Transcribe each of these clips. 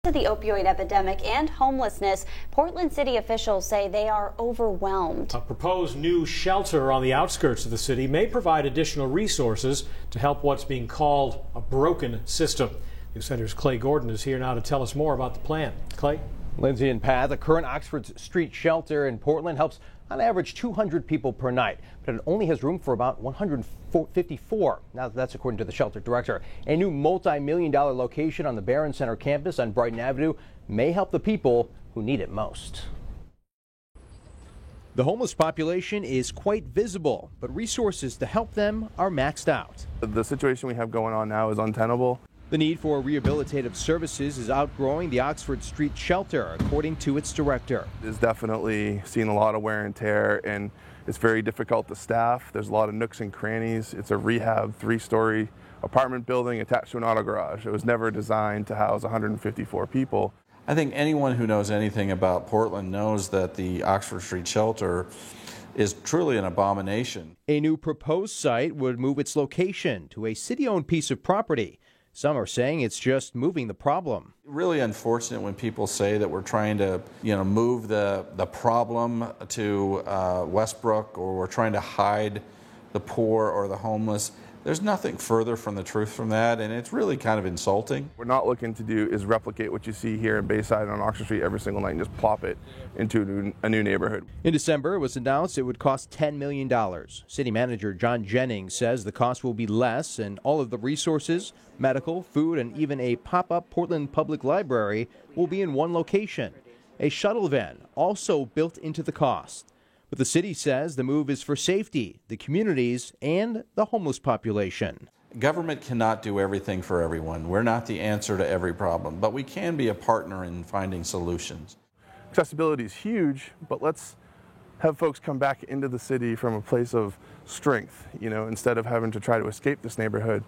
To the opioid epidemic and homelessness, Portland city officials say they are overwhelmed. A proposed new shelter on the outskirts of the city may provide additional resources to help what's being called a broken system. News Center's Clay Gordon is here now to tell us more about the plan. Clay? Lindsay and Pat, the current Oxford Street shelter in Portland helps on average 200 people per night, but it only has room for about 154. Now, that's according to the shelter director. A new multi-million-dollar location on the Barron Center campus on Brighton Avenue may help the people who need it most. The homeless population is quite visible, but resources to help them are maxed out. The situation we have going on now is untenable. The need for rehabilitative services is outgrowing the Oxford Street shelter, according to its director. It's definitely seen a lot of wear and tear, and it's very difficult to staff. There's a lot of nooks and crannies. It's a rehab 3-story apartment building attached to an auto garage. It was never designed to house 154 people. I think anyone who knows anything about Portland knows that the Oxford Street shelter is truly an abomination. A new proposed site would move its location to a city-owned piece of property. Some are saying it's just moving the problem. Really unfortunate when people say that we're trying to, move the problem to Westbrook, or we're trying to hide the poor or the homeless. There's nothing further from the truth from that, and it's really kind of insulting. What we're not looking to do is replicate what you see here in Bayside on Oxford Street every single night and just plop it into a new neighborhood. In December, it was announced it would cost $10 million. City Manager John Jennings says the cost will be less, and all of the resources, medical, food, and even a pop-up Portland Public Library will be in one location. A shuttle van also built into the cost. But the city says the move is for safety, the communities, and the homeless population. Government cannot do everything for everyone. We're not the answer to every problem, but we can be a partner in finding solutions. Accessibility is huge, but let's have folks come back into the city from a place of strength, instead of having to try to escape this neighborhood,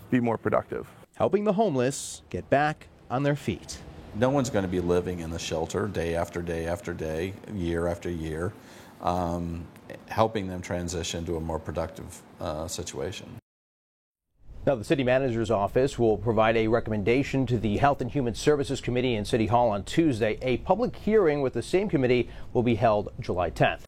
be more productive. Helping the homeless get back on their feet. No one's going to be living in the shelter day after day after day, year after year. Helping them transition to a more productive situation. Now, the city manager's office will provide a recommendation to the Health and Human Services Committee in City Hall on Tuesday. A public hearing with the same committee will be held July 10th.